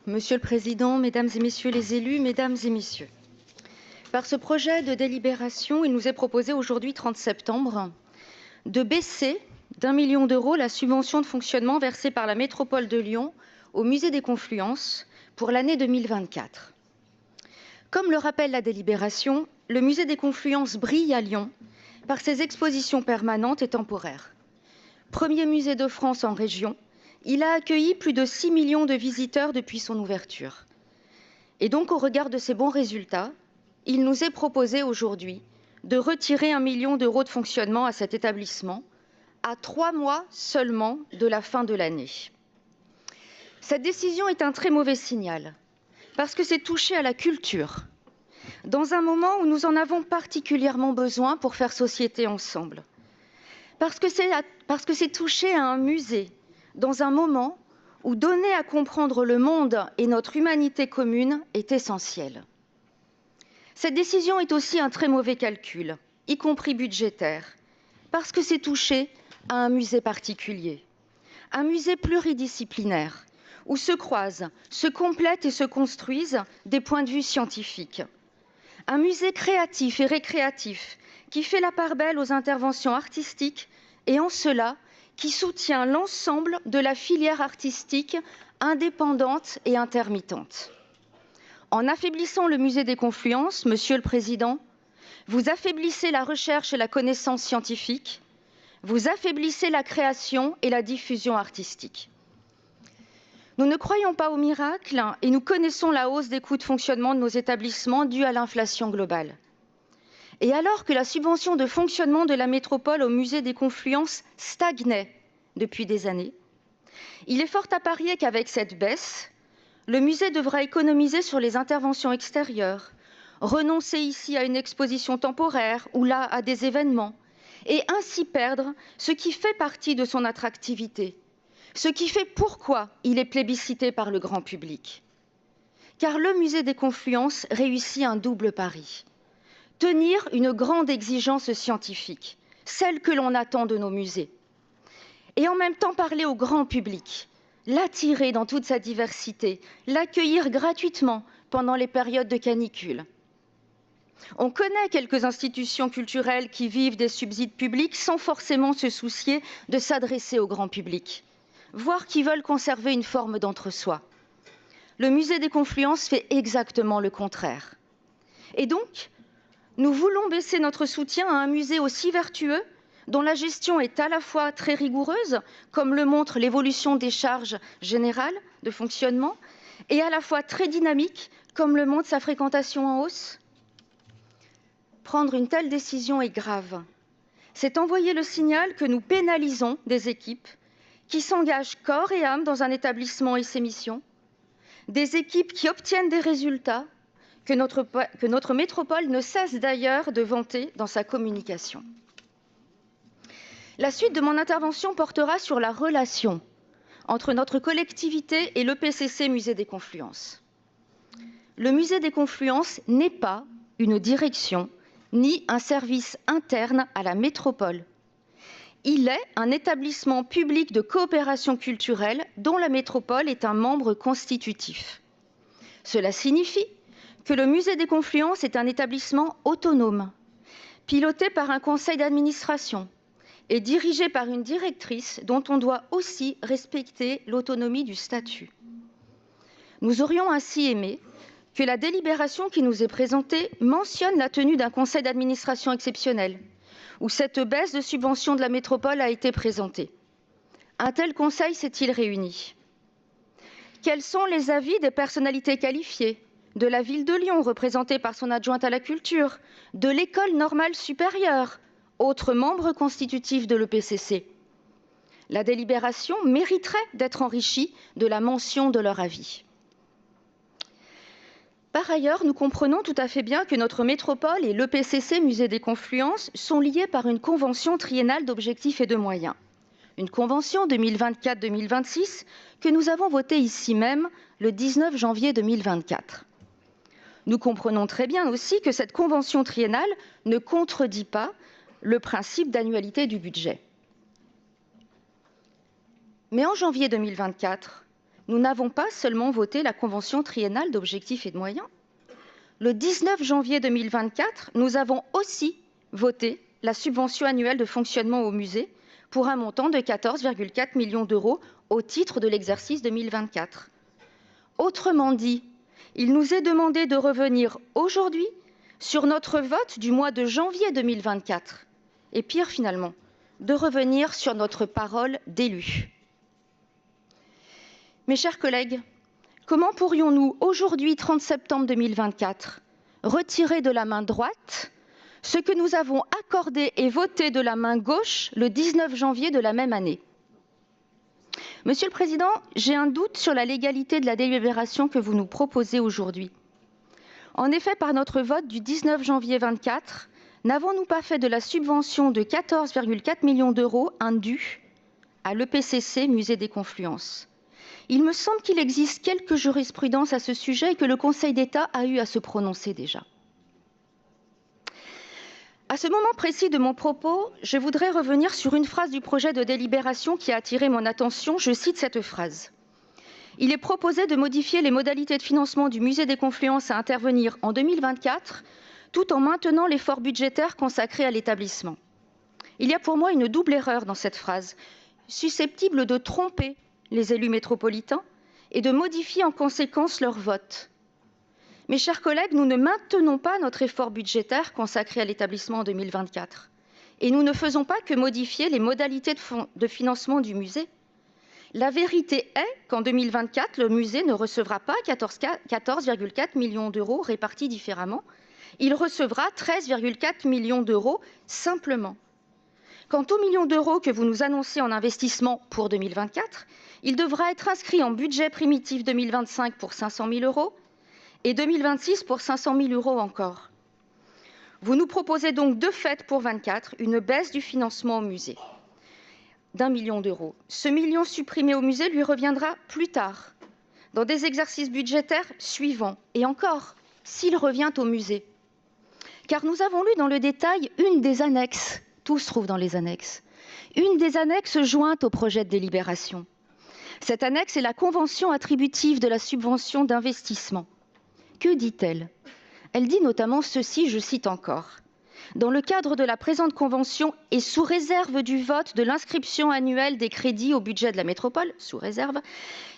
Monsieur le Président, Mesdames et Messieurs les élus, Mesdames et Messieurs, par ce projet de délibération, il nous est proposé aujourd'hui, 30 septembre, de baisser d'1 million d'euros la subvention de fonctionnement versée par la métropole de Lyon au Musée des Confluences pour l'année 2024. Comme le rappelle la délibération, le Musée des Confluences brille à Lyon par ses expositions permanentes et temporaires. Premier musée de France en région, il a accueilli plus de 6 millions de visiteurs depuis son ouverture. Et donc, au regard de ces bons résultats, il nous est proposé aujourd'hui de retirer 1 million d'euros de fonctionnement à cet établissement, à 3 mois seulement de la fin de l'année. Cette décision est un très mauvais signal, parce que c'est toucher à la culture, dans un moment où nous en avons particulièrement besoin pour faire société ensemble. Parce que c'est toucher à un musée, dans un moment où donner à comprendre le monde et notre humanité commune est essentiel. Cette décision est aussi un très mauvais calcul, y compris budgétaire, parce que c'est toucher à un musée particulier, un musée pluridisciplinaire, où se croisent, se complètent et se construisent des points de vue scientifiques. Un musée créatif et récréatif qui fait la part belle aux interventions artistiques et en cela qui soutient l'ensemble de la filière artistique indépendante et intermittente. En affaiblissant le Musée des Confluences, Monsieur le Président, vous affaiblissez la recherche et la connaissance scientifique, vous affaiblissez la création et la diffusion artistique. Nous ne croyons pas au miracle et nous connaissons la hausse des coûts de fonctionnement de nos établissements due à l'inflation globale. Et alors que la subvention de fonctionnement de la métropole au Musée des Confluences stagnait depuis des années, il est fort à parier qu'avec cette baisse, le musée devra économiser sur les interventions extérieures, renoncer ici à une exposition temporaire ou là à des événements, et ainsi perdre ce qui fait partie de son attractivité, ce qui fait pourquoi il est plébiscité par le grand public. Car le Musée des Confluences réussit un double pari. Tenir une grande exigence scientifique, celle que l'on attend de nos musées, et en même temps parler au grand public, l'attirer dans toute sa diversité, l'accueillir gratuitement pendant les périodes de canicule. On connaît quelques institutions culturelles qui vivent des subsides publics sans forcément se soucier de s'adresser au grand public, voire qui veulent conserver une forme d'entre-soi. Le Musée des Confluences fait exactement le contraire. Et donc, nous voulons baisser notre soutien à un musée aussi vertueux, dont la gestion est à la fois très rigoureuse, comme le montre l'évolution des charges générales de fonctionnement, et à la fois très dynamique, comme le montre sa fréquentation en hausse. Prendre une telle décision est grave. C'est envoyer le signal que nous pénalisons des équipes qui s'engagent corps et âme dans un établissement et ses missions, des équipes qui obtiennent des résultats que notre métropole ne cesse d'ailleurs de vanter dans sa communication. La suite de mon intervention portera sur la relation entre notre collectivité et l'EPCC Musée des Confluences. Le Musée des Confluences n'est pas une direction ni un service interne à la métropole. Il est un établissement public de coopération culturelle dont la métropole est un membre constitutif. Cela signifie que le Musée des Confluences est un établissement autonome, piloté par un conseil d'administration et dirigé par une directrice dont on doit aussi respecter l'autonomie du statut. Nous aurions ainsi aimé que la délibération qui nous est présentée mentionne la tenue d'un conseil d'administration exceptionnel, où cette baisse de subvention de la métropole a été présentée. Un tel conseil s'est-il réuni? Quels sont les avis des personnalités qualifiées de la ville de Lyon, représentée par son adjointe à la culture, de l'École normale supérieure, autre membre constitutif de l'EPCC? La délibération mériterait d'être enrichie de la mention de leur avis. Par ailleurs, nous comprenons tout à fait bien que notre métropole et l'EPCC Musée des Confluences sont liés par une convention triennale d'objectifs et de moyens. Une convention 2024-2026 que nous avons votée ici même le 19 janvier 2024. Nous comprenons très bien aussi que cette convention triennale ne contredit pas le principe d'annualité du budget. Mais en janvier 2024, nous n'avons pas seulement voté la convention triennale d'objectifs et de moyens. Le 19 janvier 2024, nous avons aussi voté la subvention annuelle de fonctionnement au musée pour un montant de 14,4 millions d'euros au titre de l'exercice 2024. Autrement dit, il nous est demandé de revenir aujourd'hui sur notre vote du mois de janvier 2024 et pire finalement, de revenir sur notre parole d'élus. Mes chers collègues, comment pourrions-nous aujourd'hui, 30 septembre 2024, retirer de la main droite ce que nous avons accordé et voté de la main gauche le 19 janvier de la même année? Monsieur le Président, j'ai un doute sur la légalité de la délibération que vous nous proposez aujourd'hui. En effet, par notre vote du 19 janvier 2024, n'avons-nous pas fait de la subvention de 14,4 millions d'euros un dû à l'EPCC Musée des Confluences? Il me semble qu'il existe quelques jurisprudences à ce sujet et que le Conseil d'État a eu à se prononcer déjà. À ce moment précis de mon propos, je voudrais revenir sur une phrase du projet de délibération qui a attiré mon attention. Je cite cette phrase. « Il est proposé de modifier les modalités de financement du Musée des Confluences à intervenir en 2024, tout en maintenant l'effort budgétaire consacré à l'établissement. » Il y a pour moi une double erreur dans cette phrase, susceptible de tromper les élus métropolitains et de modifier en conséquence leur vote. Mes chers collègues, nous ne maintenons pas notre effort budgétaire consacré à l'établissement en 2024 et nous ne faisons pas que modifier les modalités de financement du musée. La vérité est qu'en 2024, le musée ne recevra pas 14,4 millions d'euros répartis différemment, il recevra 13,4 millions d'euros simplement. Quant aux millions d'euros que vous nous annoncez en investissement pour 2024, il devra être inscrit en budget primitif 2025 pour 500 000 euros et 2026 pour 500 000 euros encore. Vous nous proposez donc de fait pour 2024 une baisse du financement au musée d'1 million d'euros. Ce million supprimé au musée lui reviendra plus tard, dans des exercices budgétaires suivants, et encore, s'il revient au musée. Car nous avons lu dans le détail une des annexes, tout se trouve dans les annexes, une des annexes jointes au projet de délibération. Cette annexe est la convention attributive de la subvention d'investissement. Que dit-elle? Elle dit notamment ceci, je cite encore. « Dans le cadre de la présente convention et sous réserve du vote de l'inscription annuelle des crédits au budget de la métropole, sous réserve,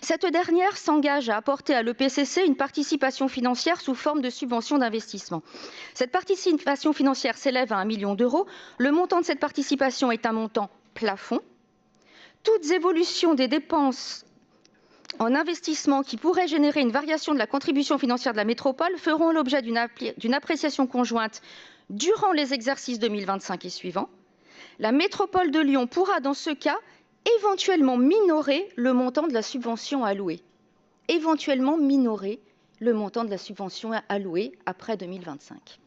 cette dernière s'engage à apporter à l'EPCC une participation financière sous forme de subvention d'investissement. Cette participation financière s'élève à 1 million d'euros. Le montant de cette participation est un montant plafond. Toutes évolutions des dépenses en investissement qui pourraient générer une variation de la contribution financière de la métropole feront l'objet d'une appréciation conjointe durant les exercices 2025 et suivants. La métropole de Lyon pourra dans ce cas éventuellement minorer le montant de la subvention allouée. Éventuellement minorer le montant de la subvention allouée après 2025.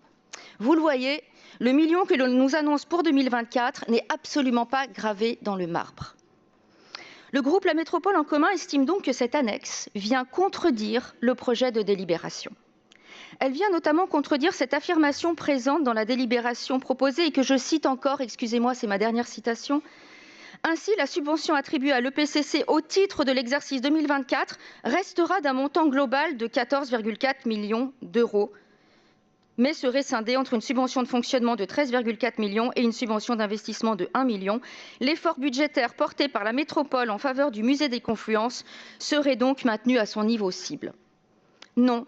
Vous le voyez, le million que l'on nous annonce pour 2024 n'est absolument pas gravé dans le marbre. Le groupe La Métropole en commun estime donc que cette annexe vient contredire le projet de délibération. Elle vient notamment contredire cette affirmation présente dans la délibération proposée et que je cite encore, excusez-moi, c'est ma dernière citation. Ainsi, la subvention attribuée à l'EPCC au titre de l'exercice 2024 restera d'un montant global de 14,4 millions d'euros, mais serait scindée entre une subvention de fonctionnement de 13,4 millions et une subvention d'investissement de 1 million. L'effort budgétaire porté par la métropole en faveur du musée des Confluences serait donc maintenu à son niveau cible. Non,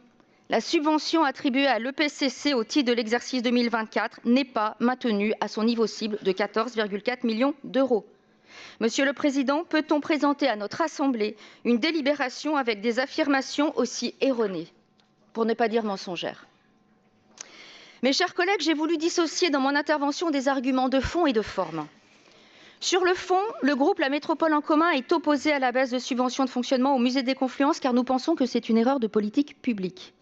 la subvention attribuée à l'EPCC au titre de l'exercice 2024 n'est pas maintenue à son niveau cible de 14,4 millions d'euros. Monsieur le Président, peut-on présenter à notre Assemblée une délibération avec des affirmations aussi erronées, pour ne pas dire mensongères? Mes chers collègues, j'ai voulu dissocier dans mon intervention des arguments de fond et de forme. Sur le fond, le groupe La Métropole en commun est opposé à la baisse de subventions de fonctionnement au musée des Confluences car nous pensons que c'est une erreur de politique publique.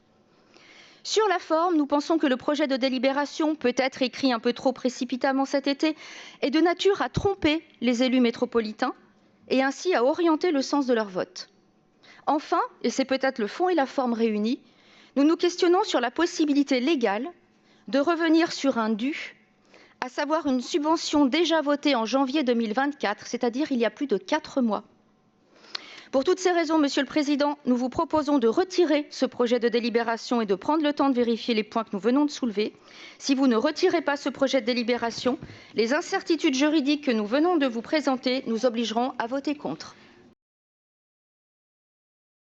Sur la forme, nous pensons que le projet de délibération, peut-être écrit un peu trop précipitamment cet été, est de nature à tromper les élus métropolitains et ainsi à orienter le sens de leur vote. Enfin, et c'est peut-être le fond et la forme réunis, nous nous questionnons sur la possibilité légale de revenir sur un dû, à savoir une subvention déjà votée en janvier 2024, c'est-à-dire il y a plus de 4 mois. Pour toutes ces raisons, Monsieur le Président, nous vous proposons de retirer ce projet de délibération et de prendre le temps de vérifier les points que nous venons de soulever. Si vous ne retirez pas ce projet de délibération, les incertitudes juridiques que nous venons de vous présenter nous obligeront à voter contre.